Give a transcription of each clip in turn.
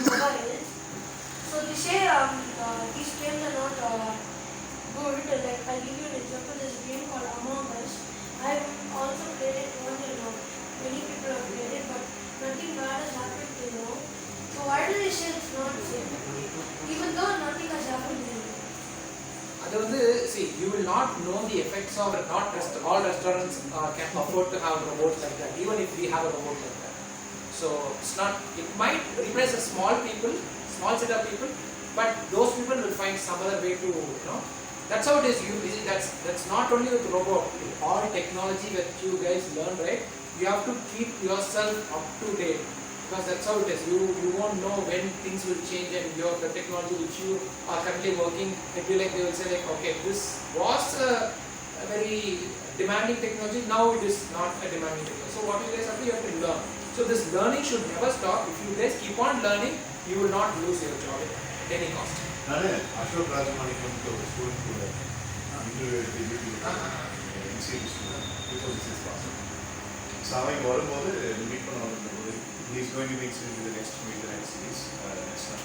mobiles. So they say these games are not good. Like I'll give you an example. There's a game called Among Us. I've also played it once. Many people have played it, but nothing bad has happened. So why do they say it's not safe? Even though nothing has happened. See, you will not know the effects of not all restaurants can afford to have robots like that, even if we have a robot like that. So it's not. It might replace a small set of people, but those people will find some other way to, That's how it is. That's not only with robot. With all technology that you guys learn, right? You have to keep yourself up to date, because that's how it is. You won't know when things will change, and the technology which you are currently working, it will they will say like, okay, this was a very demanding technology. Now it is not a demanding technology. So what you guys have to learn. So this learning should never stop. If you guys keep on learning, you will not lose your job at any cost. Ashok Rajamanikam to a student who interviewed so அவன் வரும்போது meet பண்ண வரும்போது he is going to meet in the next series next time.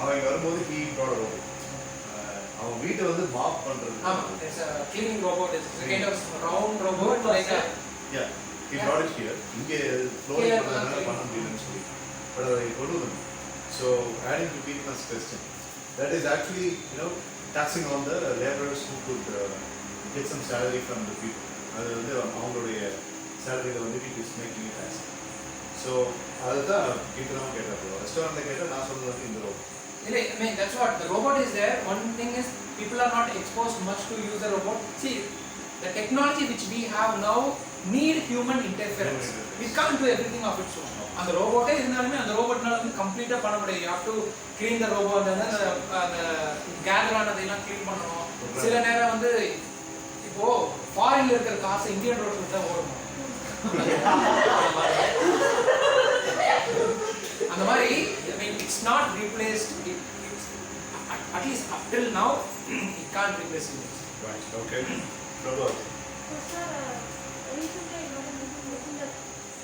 அவன் வரும்போது he brought a robot. அவன் வீட்டை வந்து mop பண்றது. It's a cleaning robot. It's a kind of round robot like a. Yeah, he brought it here. இங்கே flooring பண்ண முடியலன்னு சொல்லி. But அதை கொண்டு வந்து. So adding to Peter's question, that is actually taxing on the laborers who could get some salary from the people. அது வந்து அவங்களுடைய salary வந்து it is making it as. So அதுதான் Peter கேட்டாரு. ரெஸ்டாரண்ட்ல கேட்டா நான் சொல்றது இந்த robot. I mean, that's what the robot is there. One thing is people are not exposed much to use the robot. See, the technology which we have now need human interference. We can't do everything of its own. And the robot is the robot complete பண்ண முடியாது. You have to clean the robot and the gather ஆனதெல்லாம் clean பண்ணனும். சில நேரம் வந்து இப்போ ஃபாரின்ல இருக்கிற காசு இந்தியன் ரோட்ல தான் ஓடும். அந்த மாதிரி I mean it's not replaced. It's, at least up till now it can't replace it. Right. Okay. Robot. So sir, recently I got a notification that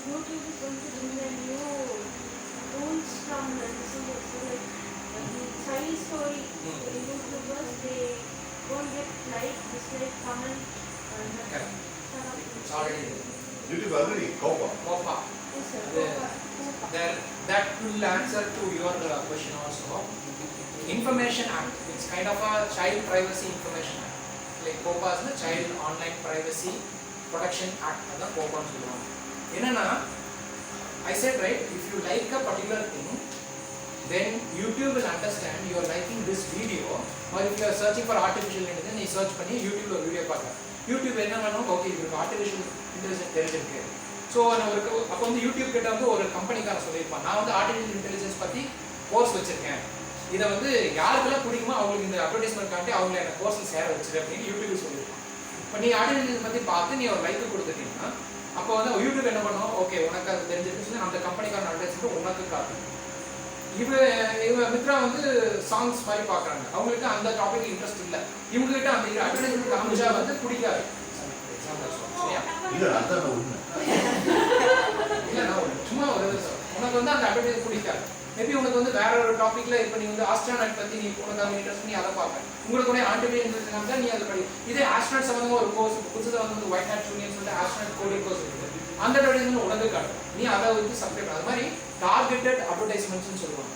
YouTube is going to bring a new rules from the listeners. So like the Chinese story, the YouTubers they won't get like, dislike, comment, and It's already YouTube already Copa. Yes sir. That will answer to your question also. Information Act. It's kind of a Child Privacy Information Act. Like COPPA is the Child Online Privacy Protection Act. That's the COPPA. I said right, if you like a particular thing, then YouTube will understand you are liking this video, or if you are searching for artificial intelligence, you search பண்ணி YouTube ஒரு video பார்க்கலாம். YouTube என்ன வேணும், okay இதுக்கு artificial intelligence தெரிஞ்சிருக்கு. So அப்போ வந்து YouTube கிட்ட வந்து ஒரு கம்பெனிக்காரன் சொல்லியிருப்பான், நான் வந்து ஆர்டிஃபிஷியல் இன்டெலிஜென்ஸ் பற்றி கோர்ஸ் வச்சிருக்கேன், இதை வந்து யாருக்கெல்லாம் பிடிக்குமோ அவங்களுக்கு இந்த அட்வர்டைஸ்மெண்ட் காட்டி அவங்களை என்ன கோர்ஸில் சேர வச்சிரு அப்படின்னு யூடியூப் சொல்லியிருப்பான். இப்போ நீ ஆர்டிஃபிஷியல் பற்றி பார்த்து நீ ஒரு லைக்கு கொடுத்துட்டீங்கன்னா அப்போ வந்து யூடியூப் என்ன பண்ணுவோம், ஓகே உனக்கு அது தெரிஞ்சிருக்குன்னு சொல்லி அந்த கம்பெனிக்கான அட்வர்டைஸ்மெண்ட் உனக்கு காட்டும். இவங்க மித்ரா வந்து சாங்ஸ் மாதிரி பார்க்குறாங்க, அவங்களுக்கு அந்த டாபிக் இன்ட்ரெஸ்ட் இல்லை, இவங்ககிட்ட அந்த அட்வர்டைஸ்மெண்ட் காமிச்சா வந்து பிடிக்காது. சும்மா ஒரு உனக்கு வந்து அந்த அட்வர்டைஸ் பிடிக்காது. மேபி உனக்கு வந்து வேற ஒரு டாபிக்ல இப்போ நீ வந்து ஆஸ்ட்ரானட் பற்றி நீ உனக்கு அந்த இன்ட்ரெஸ்ட் நீ அதை பார்ப்பேன், உங்களுக்கு உடனே ஆர்டிஃபிஷியல் இன்டெலிஜென்ஸ் தான் நீ அதை படி. இதே ஆஸ்ட்ரானட் சம்பந்தமாக ஒரு கோர்ஸ் புதுசாக வந்து ஒயிட் ஹேட் ஜூனியர் சொல்லிட்டு ஆஸ்ட்ரானட் கோடிங் கோர்ஸ் இருக்குது, அந்த அட்வர்டைஸ்மெண்ட் உனக்கு காட்டும், நீ அதை வந்து சப்ஸ்கிரைப். அது மாதிரி டார்கெட்டட் அட்வர்டைஸ்மெண்ட்ஸ்னு சொல்லுவாங்க,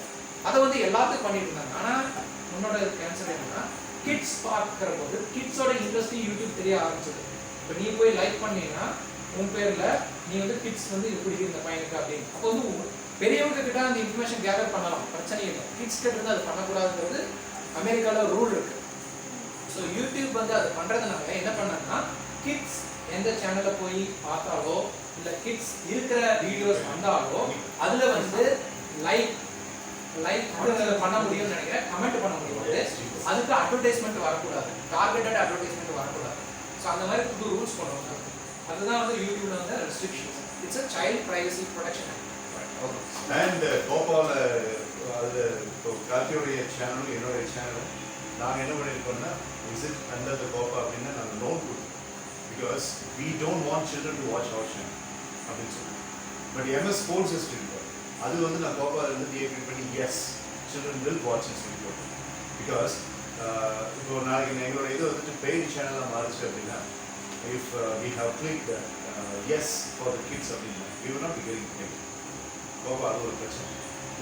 அதை வந்து எல்லாத்துக்கும் பண்ணிட்டு இருந்தாங்க. ஆனால் உன்னோட கேன்சர் என்னன்னா கிட்ஸ் பார்க்குற போது கிட்ஸோட இன்ட்ரெஸ்ட் யூடியூப் தெரிய ஆரம்பிச்சது. இப்போ நீ போய் லைக் பண்ணீங்கன்னா உன் பேரில் நீ வந்து கிட்ஸ் வந்து இது பிடிக்கும் இந்த பையனுக்கு அப்படின்னு, அப்போ வந்து பெரியவங்க கிட்ட அந்த இன்ஃபர்மேஷன் கேதர் பண்ணலாம், பிரச்சனை இல்லை. கிட்ஸ் கிட்ட இருந்து அது பண்ணக்கூடாதுன்றது அமெரிக்காவில் ரூல் இருக்கு. ஸோ யூடியூப் வந்து அது பண்ணுறதுனால என்ன பண்ணாங்கன்னா கிட்ஸ் எந்த சேனலில் போய் பார்த்தாலோ இல்லை கிட்ஸ் இருக்கிற வீடியோஸ் வந்தாலோ அதில் வந்து லைக் பண்ண முடியும்னு நினைக்கிறேன், கமெண்ட் பண்ண முடியாது, அதுக்கு அட்வர்டைஸ்மெண்ட் வரக்கூடாது, டார்கெட்டட் அட்வர்டைஸ்மெண்ட் வரக்கூடாது. ஸோ அந்த மாதிரி புது ரூல்ஸ் பண்ணுவாங்க. அதுதான் வந்து யூடியூப்ல வந்து restrictions. It's a child privacy protection act. And Gopala அது இப்போ கார்த்தியோடைய சேனலும் என்னுடைய சேனலும் நாங்கள் என்ன பண்ணியிருக்கோம்னா விசிட் அண்டர் த கோபா அப்படின்னு நாங்கள் நோட் கொடுத்தோம். Because we don't want children to watch our channel அப்படின்னு சொல்லி. பட் எம்எஸ் ஸ்போர்ட்ஸ் ஹிஸ்ட்ரி இருக்கார், அது வந்து நான் கோபால இருந்து டிஆக்டிவேட் பண்ணி S children will watch this video because இப்போ நாளைக்கு எங்களோட இது வந்துட்டு பெய்டு சேனலாக மாறிச்சு அப்படின்னா if we have clicked yes for the kids அப்படின்னா we will not be getting paid. Gopa அது ஒரு பிரச்சனை.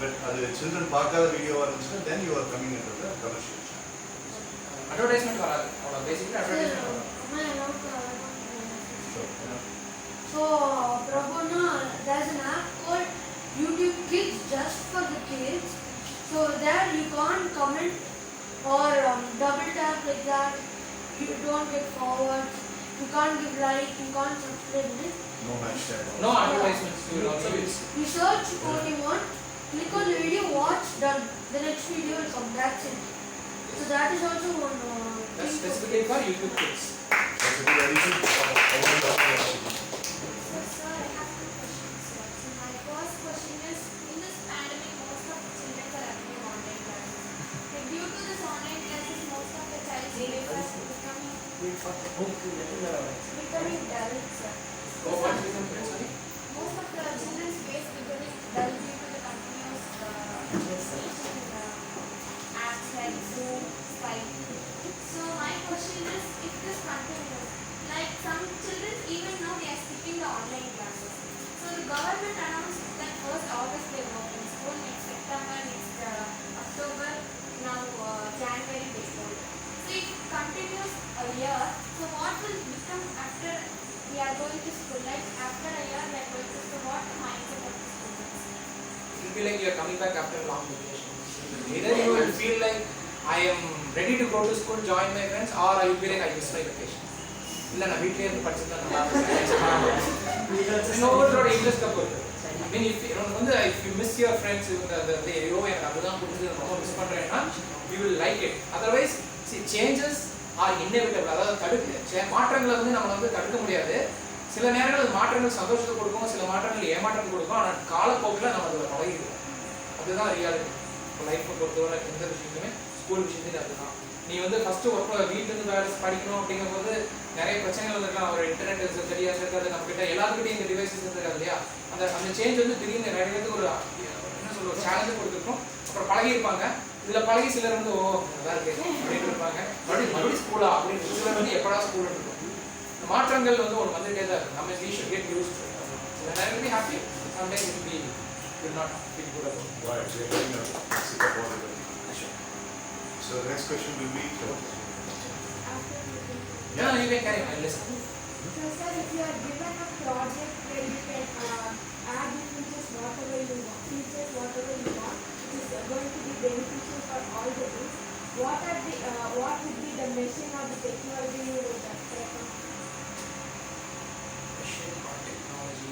பட் அது children பார்க்காத வீடியோவாக இருந்துச்சுன்னா then you are coming into the commercial channel. Advertisement வராது. அவ்வளோ பேசிக்கலி அட்வர்டைஸ்மெண்ட் வராது. So, Prabhu, there's an app called YouTube Kids just for the kids. So there you can't comment or double tap like that. You don't get forward. You can't give like. You can't subscribe. No hashtag. No advertisements. You will also use. You search what you want. Click on the video. Watch. Done. The next video will come. That's it. So that is also one. That's specifically for YouTube Kids. That's a good addition. Sir, I have two questions, sir. So my first question is, in this pandemic, most of the children are attending online classes. Like, due to this online classes, most of the child's behavior is becoming dull, sir. Oh, what is the sorry? Most of the children's face becoming dull due to the continuous apps like Zoom, Skype. So my question is, if this continues, like some children even now they are skipping the online classes. So the government announced that first August they will open school, next September, next October, now January they start. So if it continues a year, so what will become after we are going to school? Like after a year we are going to school, what the mindset of the students? It will be like you are coming back after a long vacation. Either you will feel like I am ready to go to school, join my friends, or I will be like I miss my vacation. இல்ல நான் வீட்லயே இருந்து படிச்சதா நல்லா இருக்கும். ஒவ்வொருத்தரோட interest பொறுத்து. I mean if you miss your friends the ஐயோ எனக்கு அதுதான் புரிஞ்சு ரொம்ப மிஸ் பண்றேன்னா you will like it. Otherwise see changes are inevitable. அதாவது மாற்றங்களை வந்து நம்ம வந்து தடுக்க முடியாது. சில நேரங்களில் மாற்றங்கள் சந்தோஷத்தை கொடுக்கும், சில மாற்றங்கள் ஏமாற்றம் கொடுக்கும். ஆனால் காலப்போக்கில் நம்ம அதில் பழகிடுவோம். அதுதான் ரியாலிட்டி. இப்போ லைஃப்பை பொறுத்தவரை எந்த விஷயத்துமே ஸ்கூல் விஷயத்துலையும் அதுதான். நீ வந்து ஃபஸ்ட்டு ஒர்க் வீட்டிலேருந்து வேலை படிக்கணும் அப்படிங்கும்போது நிறைய பிரச்சனைகள் இருக்கலாம். ஒரு இன்டர்நெட் சரியாக இருக்காது, நம்மக்கிட்ட எல்லாத்துக்கிட்டையும் இந்த டிவைசஸ் இருக்காது இல்லையா? அந்த சேஞ்ச் வந்து திடீர்னு நிறைய பேருக்கு ஒரு என்ன சொல்ல ஒரு சேலஞ்சு கொடுத்துருக்கோம். அப்புறம் பழகிருப்பாங்க. இதில் பழகி சிலர் வந்து ஓ நல்லா இருக்கு அப்படின்னு இருப்பாங்க. மறுபடியும் ஸ்கூலா அப்படின்னு சிலர் வந்து எப்படா ஸ்கூல் இருக்கும். மாற்றங்கள் வந்து ஒரு வந்துட்டே தான் இருக்கும். நம்ம we should get used to it. சில நேரம் be happy, sometimes it will not feel good about it. Right, we are going to sit up all the way. So the next question will be Yeah, you can carry on. I'll listen. So sir, if you are given a project where you can add the features whatever you want, which is going to be beneficial for all the things, what would be the machine or the technology you would recommend? Machine or technology.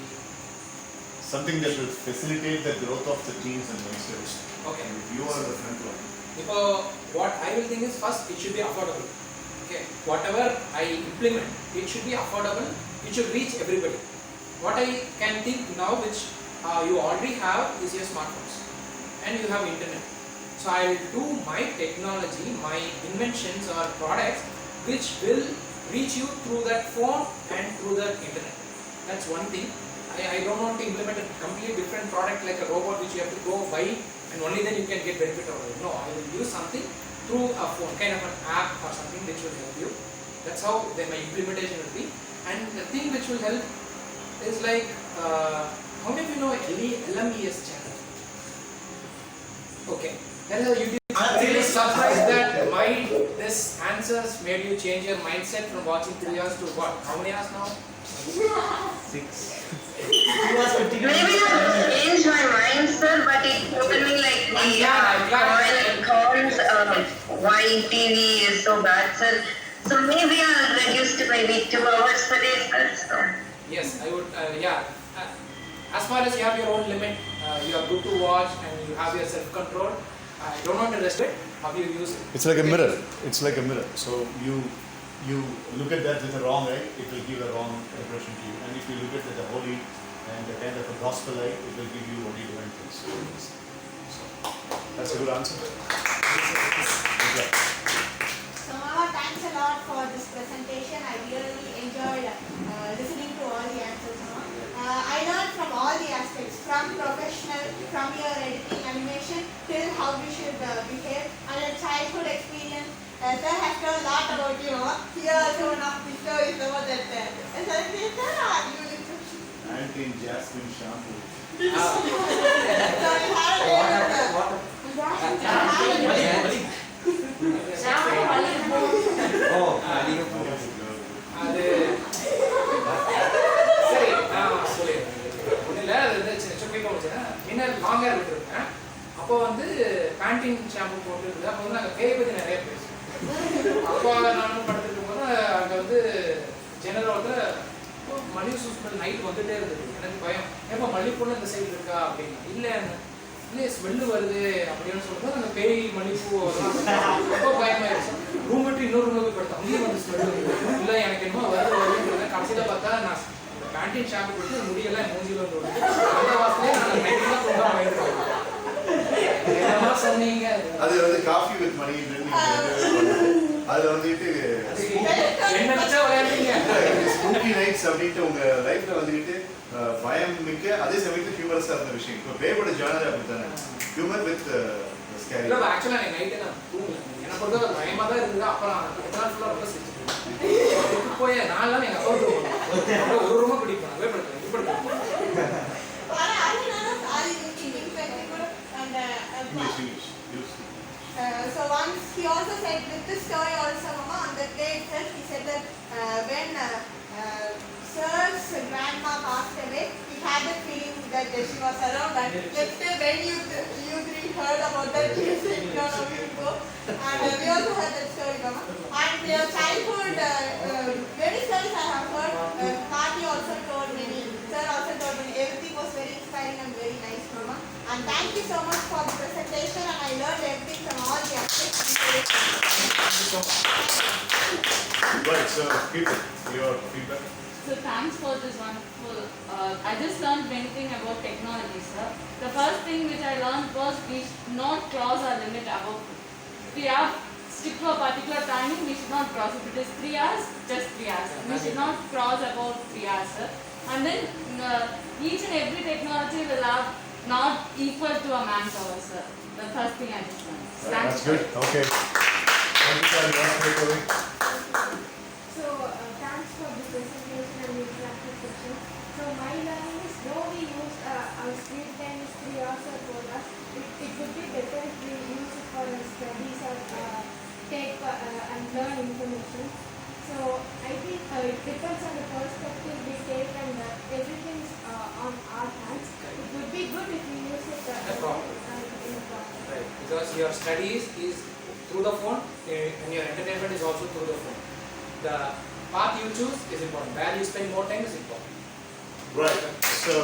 something that will facilitate the growth of the teams and youngsters. Okay. And if you are the front line. What I will think is first it should be affordable. Okay. Whatever I implement, it should be affordable. It should reach everybody. What I can think now, which you already have, is your smartphones, and you have internet. So I will do my technology, my inventions or products, which will reach you through that phone and through the internet. That's one thing. I don't want to implement a completely different product like a robot which you have to go buy and only then you can get benefit out of it. No, I will use something through a phone, kind of an app or something which will help you. That's how then my implementation will be. And the thing which will help is like, how many of you know LMES channel? Okay, there is a YouTube. I'm really surprised that this answers made you change your mindset from watching 3 hours to what? How many hours now? 6. Maybe I changed my mind, sir, but it told me like the calls, why TV is so bad, sir. So maybe I'll reduce to maybe 2 hours per day, sir. So. Yes, I would. As far as you have your own limit, you are good to watch and you have your self-control. I don't want to restrict how you use it. It's like a mirror. It's like a mirror. So you look at that with a wrong eye, it will give a wrong impression to you. And if you look at it with a holy and a kind of a gospel eye, it will give you only divine things. So that's a good answer. Okay. So Mama, thanks a lot for this presentation. I really enjoyed listening to all the answers, Mama. I learned from all the aspects, from professional, from your editing animation, till how we should behave, and a childhood experience. Sir has told a lot about, you know, here's one of the stories about that. Sir, you Anti Jasmine shampoo. so you have அது சரி நான் சொல்லிடுறேன். ஒன்றும் இல்லை, அது வந்து சின்ன குயிக்காக வச்சுன்னா முன்ன லாங்காக விட்டுருக்கேன். அப்போ வந்து பேண்டின் ஷாம்பு போட்டு இருக்குது. அப்போ வந்து நாங்கள் பேய் பற்றி நிறைய பேசுவோம். அப்போ நானும் படுத்துட்டு இருக்கும்போது அங்கே வந்து ஜெனரல் மல்லிகை ஸ்மெல் நைட் வந்துட்டே இருந்தது. எனக்கு பயம், ஏப்பா மல்லிகைப்பூன்னு இந்த சைடு இருக்கா அப்படின்னு. இல்லை இல்லை ஸ்மெல்லு வருது அப்படின்னு சொல்லும்போது அந்த பேய் மல்லிகைப்பூ ரொம்ப பயமாயிருச்சு. ரூம் விட்டு இன்னொரு ரூம் போய் படுத்தேன், அங்கேயும் வந்து ஸ்மெல் இல்லை எனக்கு என்னமோ வருதுன்னு கடைசியில் பார்த்தா நான் பேண்டின் ஷாம்பு கொடுத்து முடியெல்லாம் மூஞ்சியில் வந்து அந்த வாசலே நான் நைட்லாம் ரொம்ப பயந்துருக்கேன். என்னமா சொன்னீங்க? அது வந்து காஃபி வித் மணி அது வந்துட்டு என்ன வச்சா விளையாடுறீங்க ஸ்பூக்கி நைட்ஸ் அப்படின்ட்டு உங்க லைஃப்ல வந்துட்டு பயம் மிக்க அதே சமயத்துல ஹியூமரஸா இருந்த விஷயம். இப்போ பேயோட ஜானர் அப்படித்தானே, ஹியூமர் வித் ஸ்கேரி. இல்லை ஆக்சுவலாக எனக்கு நைட்டு நான் தூங்கல, எனக்கு பொறுத்த ஒரு பயமாக தான் இருந்தது. அப்புறம் நாள் ஃபுல்லாக ரொம்ப சிரிச்சுட்டு போய் நான்லாம் எங்கள் அப்பா ரூம் ஒரு ரூமா பிடிப்பேன், அதே படுத்துவேன் இது படுத்துவேன். So once he also said with this story also, Mama, on that day itself, he said that when Sir's grandma passed away, he had the feeling that she was around, and next day when you three heard about that, you said no, we will go. And we also heard that story, Mama. And your childhood, many stories I have heard. Kati also told many, Sir also told many. Everything was very inspiring and very nice, Mama. And thank you so much for the presentation, and I learned everything from all the aspects. Right, so Kirtan, your feedback. So thanks for this wonderful. I just learned many things about technology, sir. The first thing which I learned was we should not cross our limit above. We have stick to a particular timing. We should not cross. If it is 3 hours, just 3 hours. We should not cross about 3 hours, sir. And then each and every technology will have not equal to a manpower, sir. The first thing I just learned. That's good. Okay. Thank you, sir. You want to take away? So, thanks for the presentation and the interactive session. So, my learning is, though we use our screen time is 3 hours or 4 hours, it would be better if we use it for our studies or take and learn information. So, I think it depends on the perspective we take, and everything is on our hands. It would be good if we use it in a proper right, because your studies is through the phone and your entertainment is also through the phone. The path you choose is important, where you spend more time is important. Right. So,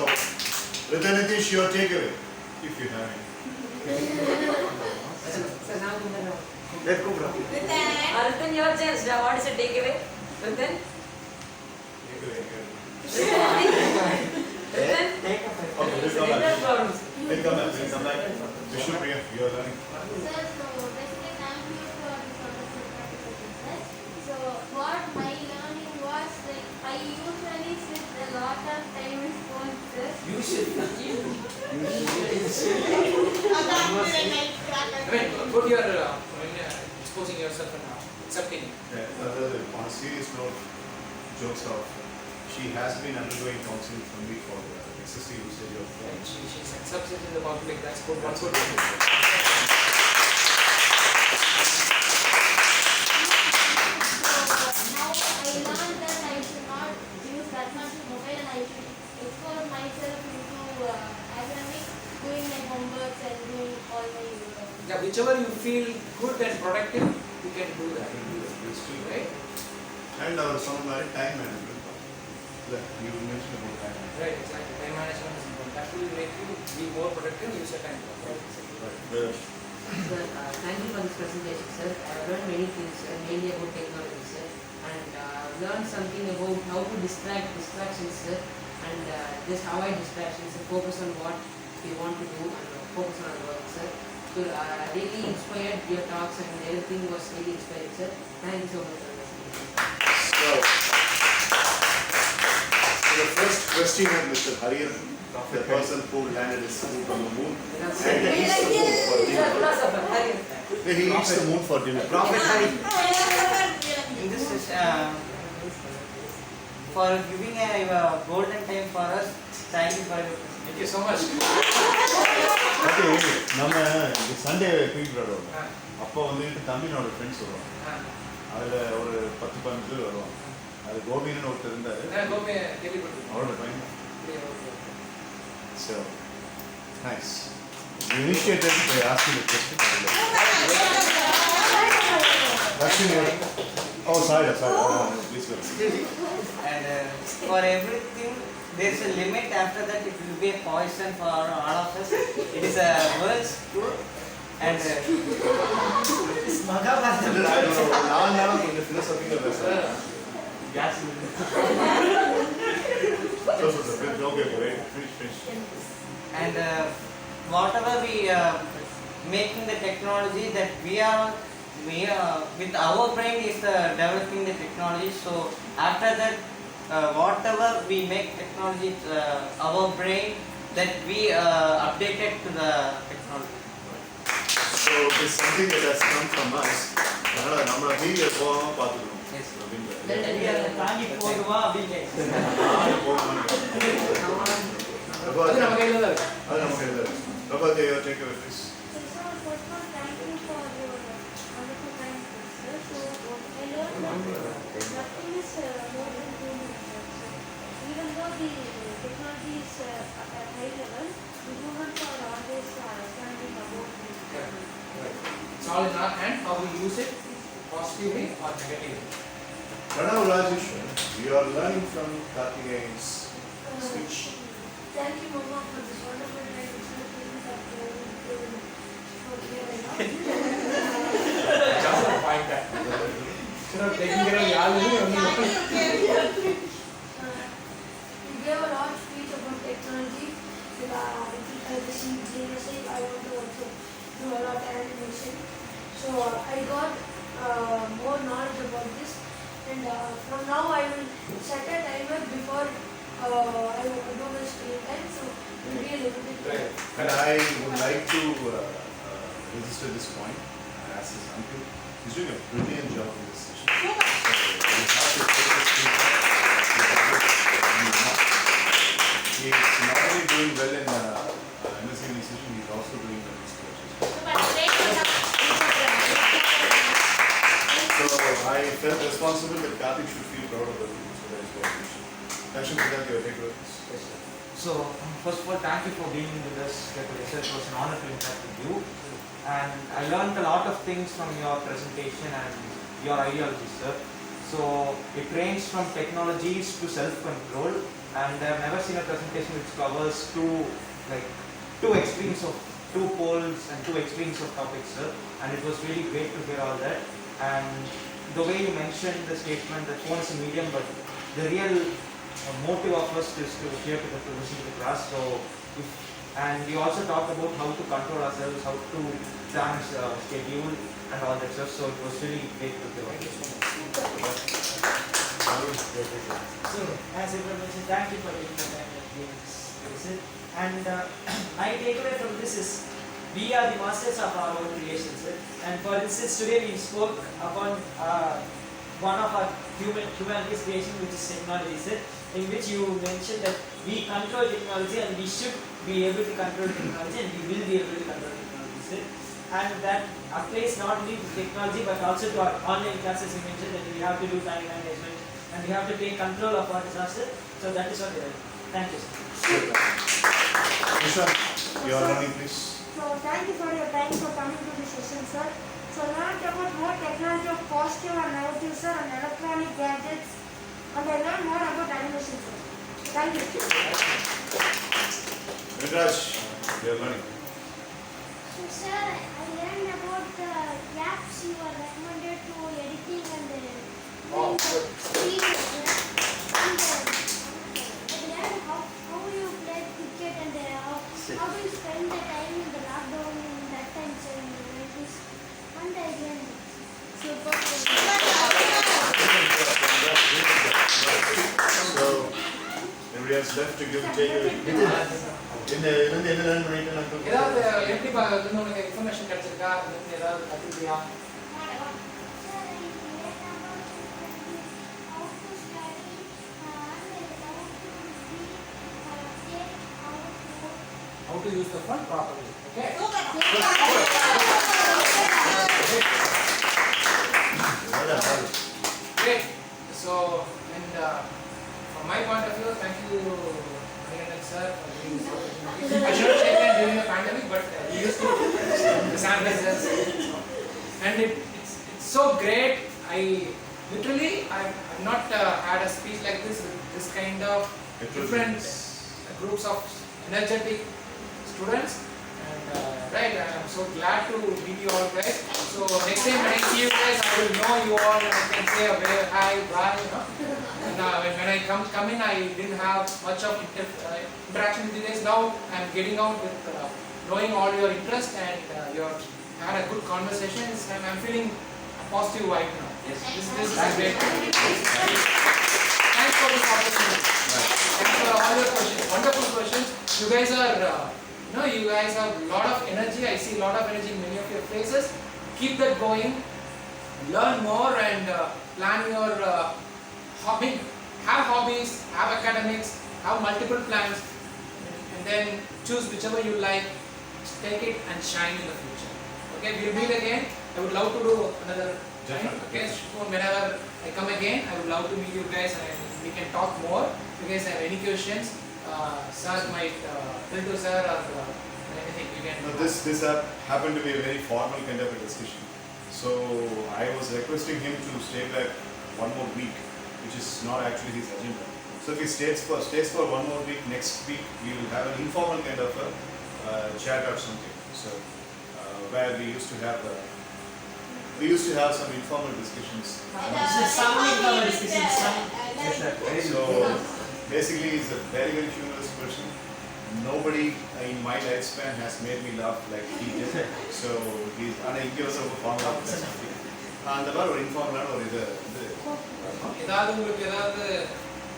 Ritanitish, your takeaway, if you have any. Let's go, bro. Aruthan, your chance. What is the takeaway? Aruthan? Takeaway. Aruthan? Okay, we'll come back. We'll come back. Vishnupriya, you are learning. Sir, so basically thank you for this wonderful presentation, sir. So what my learning was, like, I usually sit a lot of time in phone, sir. I mean, good you're exposing yourself and accepting it. On a serious note, jokes off. She has been undergoing counseling from me for excessive usage of And phones. she accepts it in the public. That's good. That's good. So now I learned that I should not use that much mobile, and I should expose myself into academics, doing my homeworks and doing all my Yeah, whichever you feel good and productive, you can do that. Right? And our song like time management. Like you mentioned about time management. Right, exactly. Time management is important. That will make you be more productive, use your time. Right. Sir, thank you for this presentation, sir. I have learned many things, mainly about technology, sir. And learned something about how to distractions, sir. And just avoid distractions and focus on what we want to do and focus on our work, sir. So really inspired your talks and everything was really inspiring, sir. Thank you so much for listening. So, the first questioner, Mr. Hariyan, the person who landed his foot on the moon, and he eats the moon for dinner. He eats the moon for dinner. Prophet Hari. In this for giving a golden time for us. Thank you for your Thank you so much. Okay நம்ம Sunday quick விளையாடுவோம். அப்போ வந்துட்டு தம்பினோட friends வருவாங்க. அதில் ஒரு 10-15 பேர் வருவாங்க. அது கோபின்னு ஒருத்தர் இருந்தார். கோபி கேள்விப்பட்டிருக்கேன். அவரோட பையன். So, nice. You initiated by asking the question. That's in your... Oh, sorry. Please go. And for everything, there is a limit. After that, it will be a poison for all of us. It is a world's truth. And it's Mahabharata. நான் கொஞ்சம் philosophical பேசுறேன். Yes. Okay, finish. And whatever we making the technology that we are with our brain is developing the technology. So after that, whatever we make technology, our brain that we updated to the technology. So it's something that has come from us. அதனால நம்ம video போகாம பார்த்துக்கணும். Yes. தாண்டி போகுமா அப்படின்னு அது நம்ம கையில தான் இருக்கு. அது நம்ம கையில இருக்கு. Prabhat, you take over please. So, first of all, thank you for your wonderful kind sir. So, I learned that nothing is more than human nature. Even though the technology is at a high level, the humans are always standing above the technology. It's all in our hand how we use it positively or negatively. Pranav Rajeshan, we are learning from Karthikeyan's speech. Thank you, Mama, for this wonderful time. It's not things that for here right now. Just a point that. Instead of taking care of Yalu, You gave a lot of speech about technology. At the CNSA, I want to also do a lot of animation. So I got more knowledge about this. And from now I will set a timer before I will do my screen time. So it will be a little bit better. And I would like to register this point and ask his uncle. He's doing a brilliant job in this session. So we have to take this feedback. He is not only doing well in MSc session, he is also doing well in scholarship. So I felt responsible that Karthik should feel proud of the so that is what we should. Action Siddharth, your takeaway. So, first of all, thank you for being with us. It was an honor to interact with you. And I learned a lot of things from your presentation and your ideology, sir. So, it ranges from technologies to self-control. And I've never seen a presentation which covers two extremes of two poles and two extremes of topics, sir. And it was really great to hear all that. And the way you mentioned the statement that phone is a medium, but the real motive of us is to share to the listen to the class. So, and we also talked about how to control ourselves, how to plan schedule and all that stuff. So it was really great to hear. So, as I mentioned, thank you for taking the time and giving this visit. And my takeaway from this is we are the masters of our own creations. And for instance, today we spoke upon one of our humanity's creation, which is technology, in which you mentioned that we control technology and we should be able to control technology and we will be able to control technology. And that applies not only to technology but also to our online classes. You mentioned that we have to do time management and we have to take control of our disaster. So that is what we are. Thank you, sir. Nishant, your learning please. So thank you for your time for coming to this session, sir. So learned about more technology of positive and negative, sir, and electronic gadgets, and I learned more about animation, sir. Thank you. Vikraj, your learning. So sir, I learned about the apps you are recommended to editing and videos, sir. And I learned how you play cricket and how do you spend the time in the lockdown in that time, sir, in the 90s. And I learned super. So, else left to give takeaway? என்ன learn பண்ணிட்டு நான் ஏதாவது எப்படி உனக்கு information கிடைச்சிருக்கா? ஏதாவது கத்துக்கிட்டியா? How to use the phone properly. Okay. Great. So, and from my point of view, thank you, Manikandan sir, for giving this opportunity. I should have taken during the pandemic, but we used to the sanitizers. And it's so great. I've not had a speech like this with this kind of different groups of energetic students. And right, I am so glad to meet you all guys. So next time when I see you guys, I will know you all and I can say a very hi, bye, you know. And when I come in, I didn't have much of interaction with you guys. Now I am getting out with knowing all your interest and you had a good conversation. I'm feeling a positive vibe now. Yes. This is great. Thanks for this opportunity. Thanks for all your questions. Wonderful questions. You guys are, you guys have a lot of energy. I see a lot of energy in many of your faces. Keep that going. Learn more and plan your hobby. Have hobbies, have academics, have multiple plans, and then choose whichever you like. Take it and shine in the future. Okay, we'll meet again. I would love to do another time. Okay, so whenever I come again, I would love to meet you guys and we can talk more. If you guys have any questions, sir might tell to sir or anything you can. No, this happened to be a very formal kind of a discussion. So I was requesting him to stay back one more week, which is not actually his agenda. So if he stays for one more week, next week we will have an informal kind of a chat or something. So where we used to have some informal discussions. Some informal discussions. So basically, he's a very very humorous person. Nobody in my lifespan has made me laugh like he did. So he's unambiguous of a form of personality. அந்த மாதிரி ஒரு இன்ஃபார்மலான ஒரு இது ஏதாவது உங்களுக்கு ஏதாவது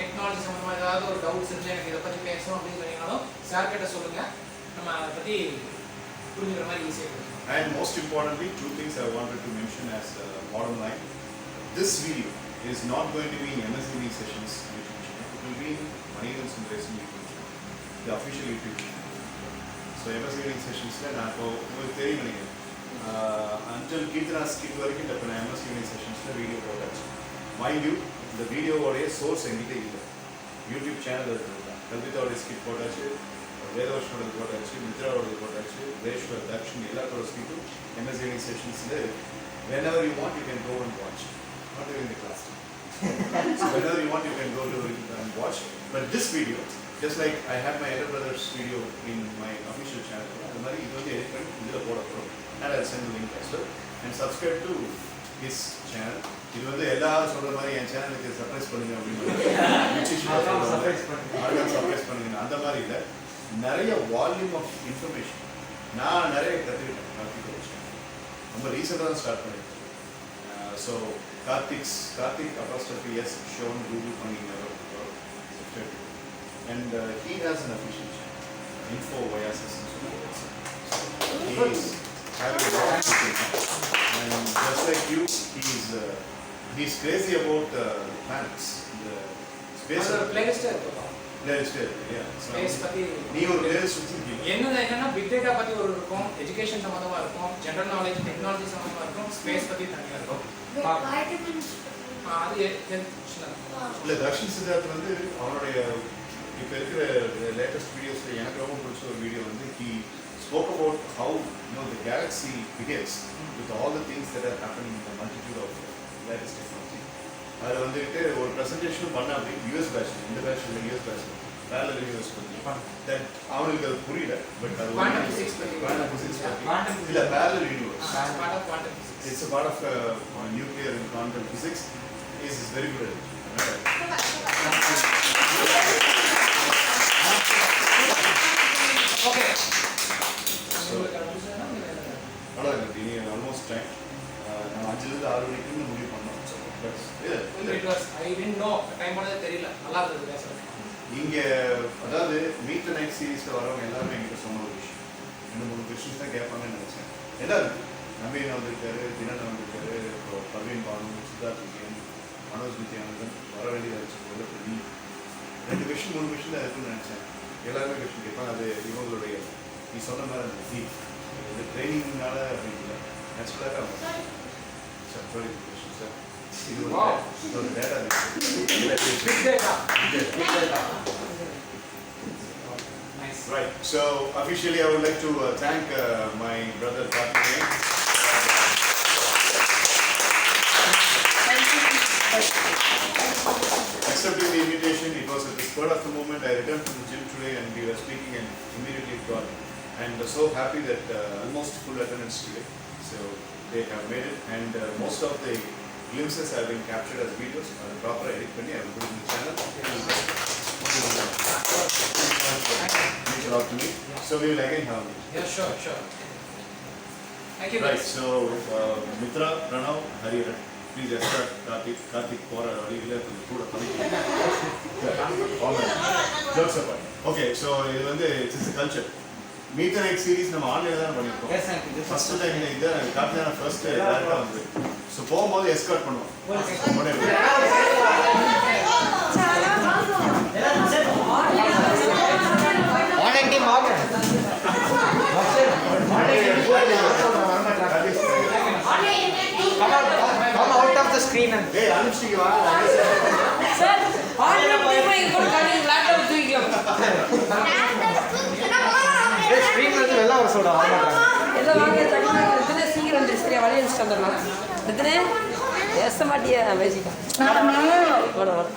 technology சம்பந்தமா ஏதாவது ஒரு டவுட்ஸ் இருந்து எனக்கு இதை பற்றி பேசணும் அப்படின்னு சொன்னீங்கனாலும் சார் கிட்ட சொல்லுங்க நம்ம அதை பற்றி புரிஞ்சுக்கிற மாதிரி ஈஸியாக இருக்கும். And most importantly, two things I wanted to mention as bottom line. This video is not going to be in MSDB sessions YouTube channel. It will be in Manikandan Sundaresan YouTube channel, the official YouTube channel. So MSDB sessions la na ko theriyum nenikken. Until Kirtana's kid varaikkum appo na MSDB sessions la video podachu. Mind you, the video oda source engite illa. YouTube channel irukku. Kalvita oda skit podachu. Vedavarshanoda podachu, Mitraoda podachu, Veshwar, Dakshin, Ellatoda skit MSDB sessions la whenever you want you can go and watch. Not during the class time. So whenever you want you can go to it and watch. But this video, just like I had my elder brother's video in my official channel, the mari idu edit panni idhula podaprom and I'll send the link as well. And subscribe to his channel. இது வந்து எல்லாரும் சொல்ற மாதிரி என் சேனலுக்கு surprise பண்ணுங்க அப்படின்னு surprise பண்ணுங்க அந்த மாதிரி இல்லை. நிறைய வால்யூம் ஆஃப் இன்ஃபர்மேஷன் நான் நிறைய கற்றுக்கிட்டேன். ரொம்ப ரீசெண்டாக தான் ஸ்டார்ட் பண்ணியிருக்கேன். So Karthik apostrophe S shown Google பண்ணிங்க and he has an official channel, Info Vyasas. He is having a lot of people. And just like you, he's crazy about the planets, the space. playlist Playlist, yeah. Space பத்தி நீ ஒரு playlist வச்சிருக்கீங்க. என்னன்னா big data பத்தி ஒரு இருக்கும், education சம்பந்தமா இருக்கும், ஜெனரல் நாலேஜ் டெக்னாலஜி சம்பந்தமா இருக்கும், ஸ்பேஸ் பத்தி தனியா இருக்கும். அது இல்ல தர்ஷன் சித்தார்த் வந்து அவருடைய இப்போ இருக்கிற லேட்டஸ்ட் வீடியோஸ்ல எனக்கு ரொம்ப பிடிச்ச ஒரு வீடியோ வந்து he spoke about how the galaxy behaves with all the things that are happening in the multitude of latest technology. அதில் வந்துட்டு ஒரு ப்ரெசன்டேஷனும் பண்ண அப்படி யூஎஸ் பேட்ச், இந்த பேட்ச் இல்லை யூஎஸ் பேட்ச் பேரலல் யூனிவர்ஸ் பண்ணி தட் அவங்களுக்கு அது புரியல. பட் அது குவாண்டம் ஃபிசிக்ஸ் இல்லை parallel universe. It's a part of nuclear and quantum physics. Is very good. Okay. So, almost time. நான் 5 ல இருந்து 6 வரைக்கும் முடிவு பண்ணோம். But it was I didn't know time போனதே தெரியல. நல்லா இருந்தது பேசுறது. இங்கே அதாவது மீட் த நைட் சீரீஸில் வரவங்க எல்லாருமே என்கிட்ட சொன்ன ஒரு விஷயம் 2-3 கொஸ்டின்ஸ் தான் கேட்பாங்கன்னு நினச்சேன். எல்லாரும் நவீன் வந்திருக்காரு, தினன் வந்திருக்காரு, இப்போ பர்வீன் பானு, சித்தார்த் விஜயன், மனோஜ் நித்யானந்தன் வர வேண்டியதாக இருந்துச்சு. போல 2 கொஸ்டின் 3 கொஸ்டின் தான் இருக்குன்னு நினச்சேன். எல்லாருமே கொஸ்டின் கேட்பாங்க. அது இவங்களுடைய நீ சொன்ன மாதிரி அந்த ஃபீல் இந்த ட்ரைனிங்னால அப்படின்னு இல்லை நேச்சுரலாக சார் சாரி கொஸ்டின் சார் இது ஒரு data Right. So officially, I would like to thank my brother Karthikeyan. Accepting the invitation, it was at the spur of the moment. I returned to the gym today and we were speaking and immediately got. And so happy that almost full attendance today. So they have made it, and most of the glimpses have been captured as videos. Proper edit பண்ணி I will put it in the channel. Means a lot to me. So we will again have. Yeah, sure. Thank you. Right. So Mitra, Pranav, Hariharan, please escort Karthik Pora வழியில கொஞ்சம் கூட பண்ணிக்கலாம். Jokes apart. Okay, so இது வந்து it's a culture. Meet the Night series நம்ம ஆன்லைன்ல தான் பண்ணிருக்கோம். Yes, thank you. First time இது கார்த்திகான ஃபர்ஸ்ட் டேரக்டா வந்து. So போகும்போது எஸ்கார்ட் பண்ணுவோம். Online team ஆகணும். Come out of the screen and ஏய் அனுப்பிச்சிங்க வா. சார் ஆன்லைன் டைம் இங்க கூட காடி லேப்டாப் தூக்கிக்கலாம். இந்த ஸ்கிரீன் வந்து வெல்ல வர சொல்றா வர மாட்டாங்க. எல்லாம் வாங்க தண்ணி எடுத்துட்டு சீக்கிரம் வந்து சரியா வளைய வச்சுட்டு வந்துடலாம். எடுத்துட்டு பேச மாட்டியா பேசிக்கா. ஓட ஓட.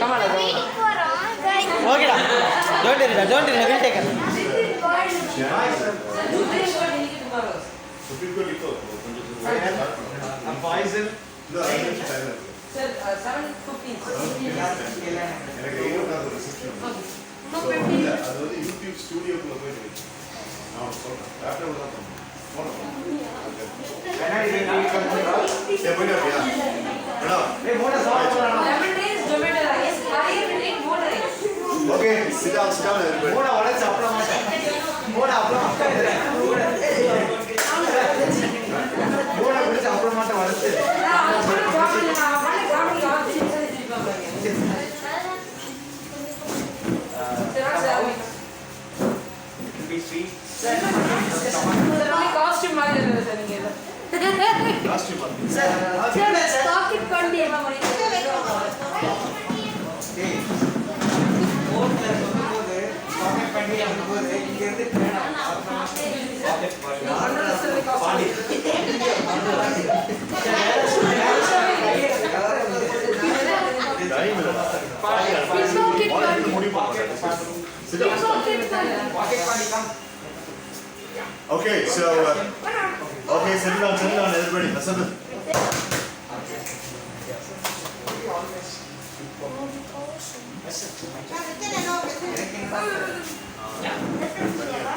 கமால ஓட. ஓகேடா. Don't worry, we'll take it. Supreme Court இப்போ கொஞ்சம் Poison. சார் 7:15 எனக்கு ஏரோட ஒரு ரிசெப்ஷன். அது வந்து யூடியூப் ஸ்டுடியோக்குள்ள போயிட்டு நான் சொல்றேன். லேப்டாப்ல தான் பண்ணுவேன். Lemon days, tomato rice, higher will take more rice. Okay, sit down everybody. மூண உடைச்சு அப்புற மாட்டேன். மூண அப்புறம் மூண பிடிச்சு அப்புறம் மாட்டேன் வளர்த்து. காஸ்டியூம் மாதிரி இருந்தது சார் நீங்க பாக்கெட் பண்ணி Okay, so settle down everybody. Assemble.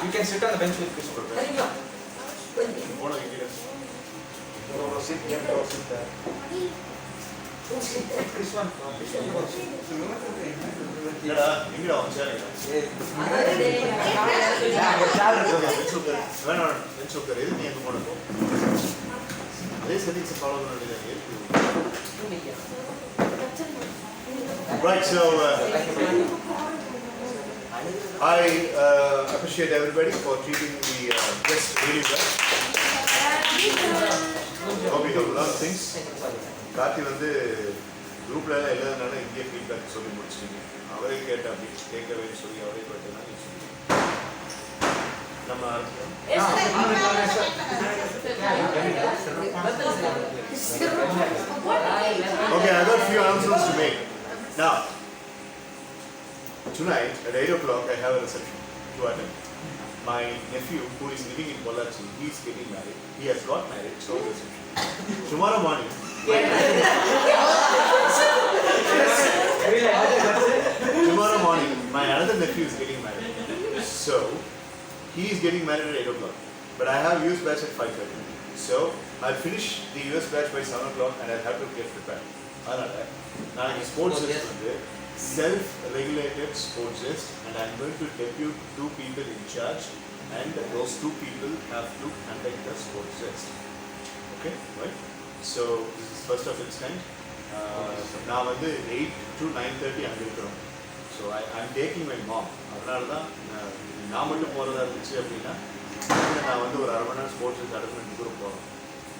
You can sit on the bench with Christopher. Sit here, sit there. This one. இங்கடா வந்து சேர் வேணாம் பெஞ்ச் உட்கார் எது நீ எங்க போனப்போ அதே செட்டிங்ஸ் ஃபாலோ பண்ண வேண்டியது Right, so I appreciate everybody for treating the guests really well. Hope you have learned things. Karthi வந்து குரூப்ல எல்லாதனால இந்திய ஃபீட்பேக் சொல்லி முடிச்சிட்டீங்க. அவரே கேட்ட அப்படி கேட்கவே சொல்லி அவரே கேட்டனா நம்ம Okay, I got a few announcements to make. Now, tonight at 8 o'clock I have a reception to attend. My nephew who is living in Pollachi, he is getting married. He has got married, so reception. Tomorrow morning. Tomorrow morning, my another nephew is getting married. So, he is getting married at 8 o'clock. But I have US batch at 5:30. So, I'll finish the US batch by 7 o'clock and I'll have to get prepared. That's sports is self-regulated sports desk, and I'm going to depute 2 people in charge, and those 2 people have to conduct the sports desk. Okay, right? So this is first of its kind. நான் வந்து 8 to 9:30 அங்கே இருக்கிறோம். So I'm taking my mom. அதனால தான் நான் மட்டும் போகிறதா இருந்துச்சு அப்படின்னா நான் வந்து ஒரு 1/2 மணி நேரம் ஸ்போர்ட்ஸ் அட்டெண்ட் பண்ணிட்டு கூட போகிறோம்.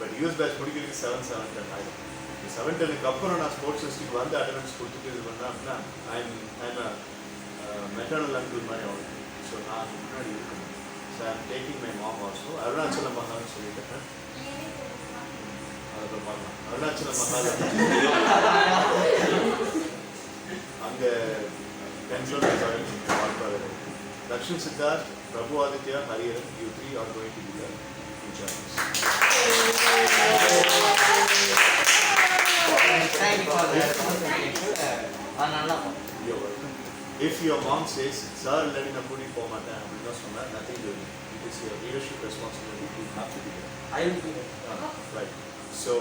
பட் யூஎஸ் பேட்ச் முடிக்கிறதுக்கு 7:10 ஆகிடும். 7:10க்கு அப்புறம் நான் ஸ்போர்ட்ஸ் டெஸ்ட்டுக்கு வந்து அட்டெண்டன்ஸ் கொடுத்துட்டு இது பண்ணேன் அப்படின்னா ஐம் மெட்டர்னல் அங்கிள் மாதிரி ஆகும். ஸோ நான் முன்னாடி இருக்கணும். So I'm taking my mom also. Arunachala மகான்னு சொல்லிட்டேன். அதை பார்க்கலாம். அருணாச்சல மகா அங்கே Dakshin Siddharth, Prabhu Aditya, Hariharan, you 3 are going to be the teachers. Thank you for that. You're welcome. If your mom says, "Sir, let me put it for my time," I will not say nothing to you. It is your leadership responsibility. You have to be there. I will be there. Right. So,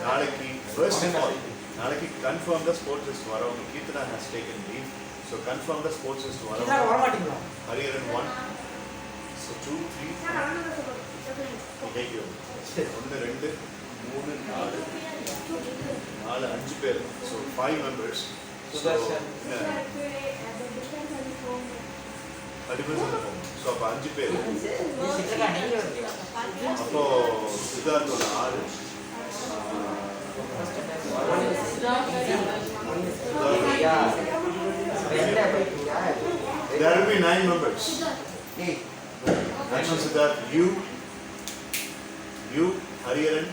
Nalaki, first of all, Nalaki confirm the sports list. Varavanga Keerthana has taken leave. So confirm the sports list. Hariharan 1. So 2, 3. Take you. 1, 2, 3, 4, 5 பேர். So 5 members. So depends on the form. So அப்ப 5 பேர். அப்போ Siddharth 6. There will be 9 members. Dakshin Siddharth, you, Hariharan,